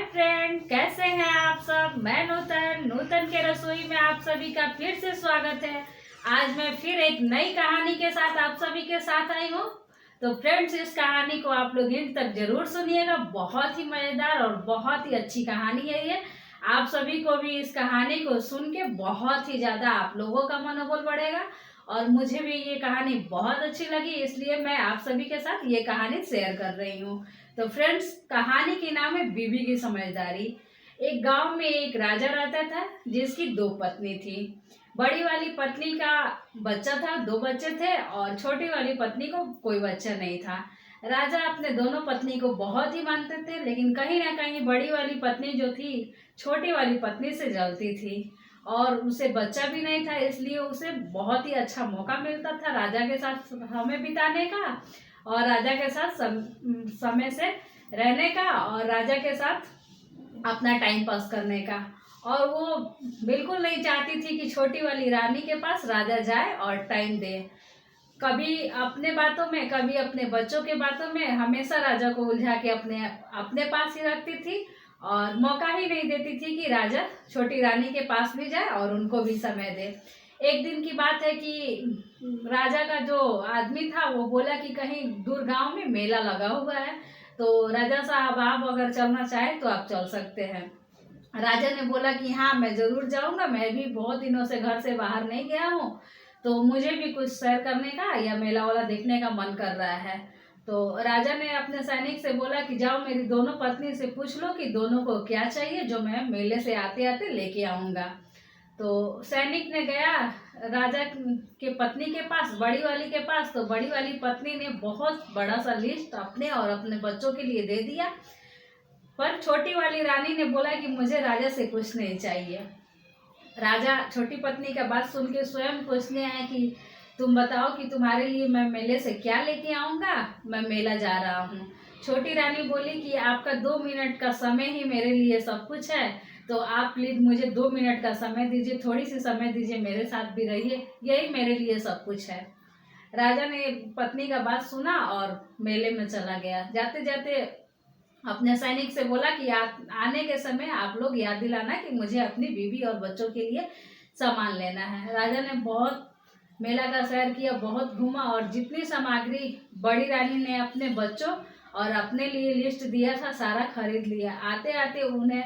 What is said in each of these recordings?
Friend, कैसे हैं आप सब। मैं नूतन के रसोई में आप सभी का फिर से स्वागत है। आज मैं फिर एक नई कहानी के साथ आप सभी के साथ आई हूँ। तो फ्रेंड्स, इस कहानी को आप लोग इन तक जरूर सुनिएगा। बहुत ही मजेदार और बहुत ही अच्छी कहानी है ये। आप सभी को भी इस कहानी को सुन के बहुत ही ज्यादा आप लोगों का मनोबल बढ़ेगा और मुझे भी ये कहानी बहुत अच्छी लगी, इसलिए मैं आप सभी के साथ ये कहानी शेयर कर रही हूँ। तो फ्रेंड्स, कहानी की नाम है बीबी की समझदारी। एक गांव में एक राजा रहता था जिसकी दो पत्नी थी। बड़ी वाली पत्नी का बच्चा था, दो बच्चे थे, और छोटी वाली पत्नी को कोई बच्चा नहीं था। राजा अपने दोनों पत्नी को बहुत ही मानते थे, लेकिन कहीं ना कहीं बड़ी वाली पत्नी जो थी छोटी वाली पत्नी से जलती थी और उसे बच्चा भी नहीं था, इसलिए उसे बहुत ही अच्छा मौका मिलता था राजा के साथ समय बिताने का और राजा के साथ समय से रहने का और राजा के साथ अपना टाइम पास करने का। और वो बिल्कुल नहीं चाहती थी कि छोटी वाली रानी के पास राजा जाए और टाइम दे। कभी अपने बातों में, कभी अपने बच्चों के बातों में हमेशा राजा को उलझा के अपने अपने पास ही रखती थी और मौका ही नहीं देती थी कि राजा छोटी रानी के पास भी जाए और उनको भी समय दे। एक दिन की बात है कि राजा का जो आदमी था वो बोला कि कहीं दूर गांव में मेला लगा हुआ है, तो राजा साहब आप अगर चलना चाहें तो आप चल सकते हैं। राजा ने बोला कि हाँ, मैं जरूर जाऊंगा, मैं भी बहुत दिनों से घर से बाहर नहीं गया हूँ, तो मुझे भी कुछ सैर करने का या मेला वाला देखने का मन कर रहा है। तो राजा ने अपने सैनिक से बोला कि जाओ मेरी दोनों पत्नी से पूछ लो कि दोनों को क्या चाहिए, जो मैं मेले से आते आते लेके आऊंगा। तो सैनिक ने गया राजा के पत्नी के पास, बड़ी वाली के पास। तो बड़ी वाली पत्नी ने बहुत बड़ा सा लिस्ट अपने और अपने बच्चों के लिए दे दिया, पर छोटी वाली रानी ने बोला कि मुझे राजा से कुछ नहीं चाहिए। राजा छोटी पत्नी का बात सुन के स्वयं पूछने आए कि तुम बताओ कि तुम्हारे लिए मैं मेले से क्या लेके आऊंगा, मैं मेला जा रहा हूँ। छोटी रानी बोली कि आपका 2 मिनट का समय ही मेरे लिए सब कुछ है, तो आप प्लीज मुझे 2 मिनट का समय दीजिए, थोड़ी सी समय दीजिए, मेरे साथ भी रहिए, यही मेरे लिए सब कुछ है। राजा ने पत्नी का बात सुना और मेले में चला गया। जाते जाते अपने सैनिक से बोला कि आने के समय आप लोग याद दिलाना कि मुझे अपनी बीवी और बच्चों के लिए सामान लेना है। राजा ने बहुत मेला का सैर किया, बहुत घूमा और जितनी सामग्री बड़ी रानी ने अपने बच्चों और अपने लिए लिस्ट दिया था सारा खरीद लिया। आते आते उन्हें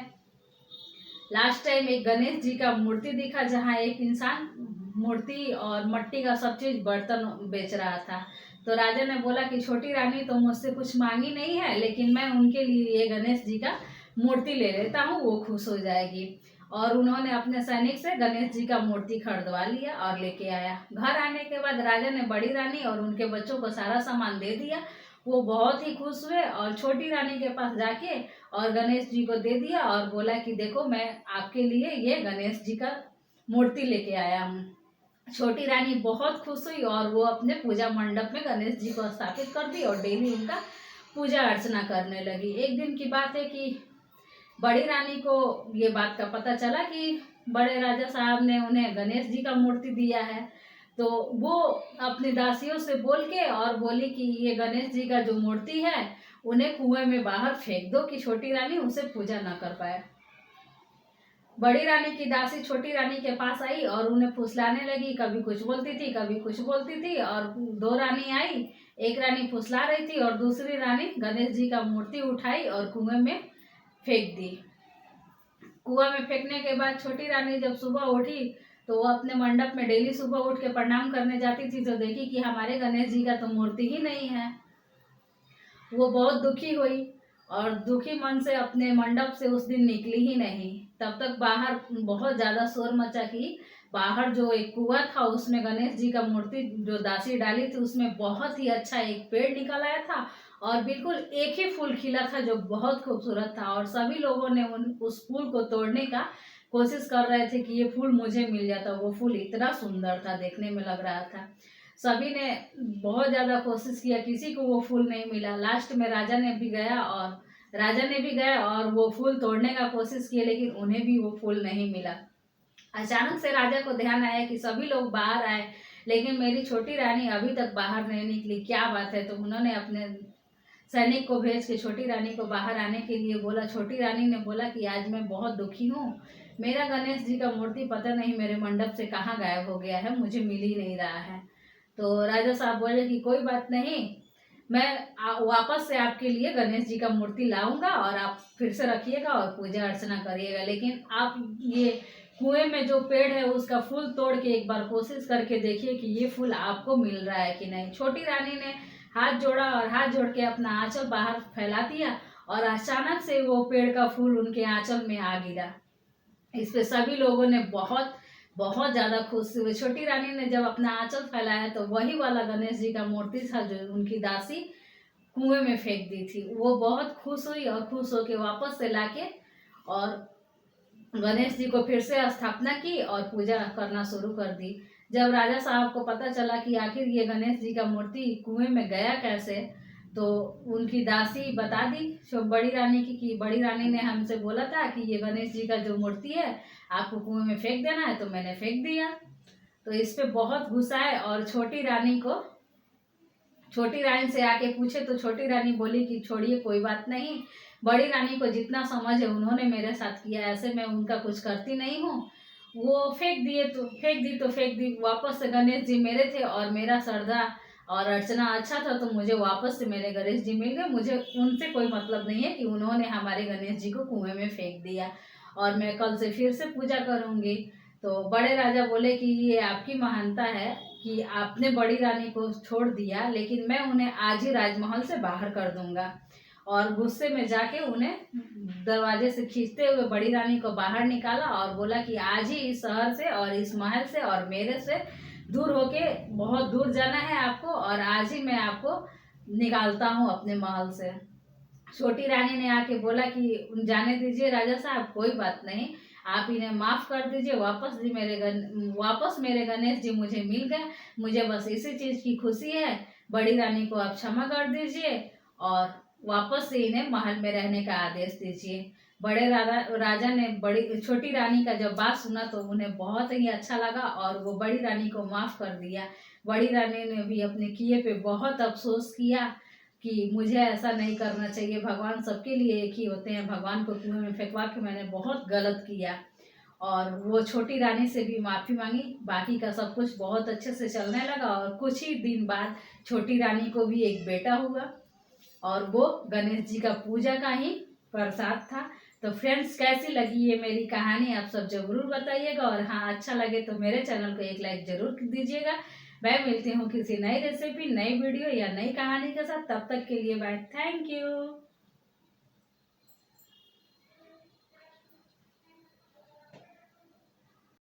लास्ट टाइम एक गणेश जी का मूर्ति दिखा, जहाँ एक इंसान मूर्ति और मिट्टी का सब चीज बर्तन बेच रहा था। तो राजा ने बोला कि छोटी रानी तो मुझसे कुछ मांगी नहीं है, लेकिन मैं उनके लिए ये गणेश जी का मूर्ति ले लेता हूँ, वो खुश हो जाएगी। और उन्होंने अपने सैनिक से गणेश जी का मूर्ति खरीदवा लिया और लेके आया। घर आने के बाद राजा ने बड़ी रानी और उनके बच्चों को सारा सामान दे दिया। वो बहुत ही खुश हुए और छोटी रानी के पास जाके और गणेश जी को दे दिया और बोला कि देखो, मैं आपके लिए ये गणेश जी का मूर्ति लेके आया हूँ। छोटी रानी बहुत खुश हुई और वो अपने पूजा मंडप में गणेश जी को स्थापित कर दी और डेली उनका पूजा अर्चना करने लगी। एक दिन की बात है कि बड़ी रानी को ये बात का पता चला कि बड़े राजा साहब ने उन्हें गणेश जी का मूर्ति दिया है। तो वो अपनी दासियों से बोल के और बोली कि ये गणेश जी का जो मूर्ति है उन्हें कुएं में बाहर फेंक दो कि छोटी रानी उसे पूजा न कर पाए। बड़ी रानी की दासी छोटी रानी के पास आई और उन्हें फुसलाने लगी, कभी कुछ बोलती थी कभी कुछ बोलती थी। और दो रानी आई, एक रानी फुसला रही थी और दूसरी रानी गणेश जी का मूर्ति उठाई और कुएं में फेंक दी। कुआं में फेंकने के बाद छोटी रानी जब सुबह उठी तो वो अपने मंडप में डेली सुबह उठ के प्रणाम करने जाती थी, तो देखी कि हमारे गणेश जी का तो मूर्ति ही नहीं है। वो बहुत दुखी हुई और दुखी मन से अपने मंडप से उस दिन निकली ही नहीं। तब तक बाहर बहुत ज्यादा शोर मचा कि बाहर जो एक कुआं था उसमें गणेश जी का मूर्ति जो दासी डाली थी उसमें बहुत ही अच्छा एक पेड़ निकल आया था और बिल्कुल एक ही फूल खिला था जो बहुत खूबसूरत था। और सभी लोगों ने उस फूल को तोड़ने का कोशिश कर रहे थे कि ये फूल मुझे मिल जाता। वो फूल इतना सुंदर था, देखने में लग रहा था। सभी ने बहुत ज्यादा कोशिश किया, किसी को वो फूल नहीं मिला। लास्ट में राजा ने भी गया और वो फूल तोड़ने का कोशिश किया, लेकिन उन्हें भी वो फूल नहीं मिला। अचानक से राजा को ध्यान आया कि सभी लोग बाहर आए, लेकिन मेरी छोटी रानी अभी तक बाहर नहीं निकली, क्या बात है। तो उन्होंने अपने सैनिक को भेज के छोटी रानी को बाहर आने के लिए बोला। छोटी रानी ने बोला कि आज मैं बहुत दुखी हूँ, मेरा गणेश जी का मूर्ति पता नहीं मेरे मंडप से कहाँ गायब हो गया है, मुझे मिल ही नहीं रहा है। तो राजा साहब बोले कि कोई बात नहीं, मैं वापस से आपके लिए गणेश जी का मूर्ति लाऊंगा और आप फिर से रखिएगा और पूजा अर्चना करिएगा, लेकिन आप ये कुएं में जो पेड़ है उसका फूल तोड़ के एक बार कोशिश करके देखिए कि ये फूल आपको मिल रहा है कि नहीं। छोटी रानी ने हाथ जोड़ा और हाथ जोड़ के अपना आंचल बाहर फैला दिया और अचानक से वो पेड़ का फूल उनके आंचल में आ गिरा। इस पे सभी लोगों ने बहुत बहुत ज़्यादा खुश हुए। छोटी रानी ने जब अपना आंचल फैलाया तो वही वाला गणेश जी का मूर्ति था जो उनकी दासी कुएं में फेंक दी थी। वो बहुत खुश हुई और खुश होके वापस से लाके और गणेश जी को फिर से स्थापना की और पूजा करना शुरू कर दी। जब राजा साहब को पता चला कि आखिर ये गणेश जी का मूर्ति कुएं में गया कैसे, तो उनकी दासी बता दी बड़ी रानी की कि बड़ी रानी ने हमसे बोला था कि ये गणेश जी का जो मूर्ति है आपको कुएं में फेंक देना है, तो मैंने फेंक दिया। तो इस पे बहुत गुस्सा है और छोटी रानी से आके पूछे तो छोटी रानी बोली कि छोड़िए कोई बात नहीं, बड़ी रानी को जितना समझ है उन्होंने मेरे साथ किया, ऐसे मैं उनका कुछ करती नहीं हूँ। वो फेंक दी। वापस से गणेश जी मेरे थे और मेरा श्रद्धा और अर्चना अच्छा था, तो मुझे वापस से मेरे गणेश जी मिल गए। मुझे उनसे कोई मतलब नहीं है कि उन्होंने हमारे गणेश जी को कुएं में फेंक दिया, और मैं कल से फिर से पूजा करूँगी। तो बड़े राजा बोले कि ये आपकी महानता है कि आपने बड़ी रानी को छोड़ दिया, लेकिन मैं उन्हें आज ही राजमहल से बाहर कर दूंगा। और गुस्से में जाके उन्हें दरवाजे से खींचते हुए बड़ी रानी को बाहर निकाला और बोला कि आज ही इस शहर से और इस महल से और मेरे से दूर होके बहुत दूर जाना है आपको, और आज ही मैं आपको निकालता हूँ अपने महल से। छोटी रानी ने आके बोला कि जाने दीजिए राजा साहब, कोई बात नहीं, आप इन्हें माफ़ कर दीजिए, वापस मेरे गणेश जी मुझे मिल गए, मुझे बस इसी चीज़ की खुशी है। बड़ी रानी को आप क्षमा कर दीजिए और वापस से इन्हें महल में रहने का आदेश दीजिए। बड़े राजा ने छोटी रानी का जब बात सुना तो उन्हें बहुत ही अच्छा लगा और वो बड़ी रानी को माफ़ कर दिया। बड़ी रानी ने भी अपने किए पे बहुत अफसोस किया कि मुझे ऐसा नहीं करना चाहिए, भगवान सबके लिए एक ही होते हैं, भगवान को कुएं में फेंकवा के मैंने बहुत गलत किया। और वो छोटी रानी से भी माफ़ी मांगी। बाकी का सब कुछ बहुत अच्छे से चलने लगा और कुछ ही दिन बाद छोटी रानी को भी एक बेटा हुआ और वो गणेश जी का पूजा का ही प्रसाद था। तो फ्रेंड्स, कैसी लगी ये मेरी कहानी आप सब जरूर बताइएगा, और हाँ अच्छा लगे तो मेरे चैनल को एक लाइक जरूर दीजिएगा। मैं मिलती हूँ किसी नई रेसिपी, नई वीडियो या नई कहानी के साथ। तब तक के लिए बाय, थैंक यू।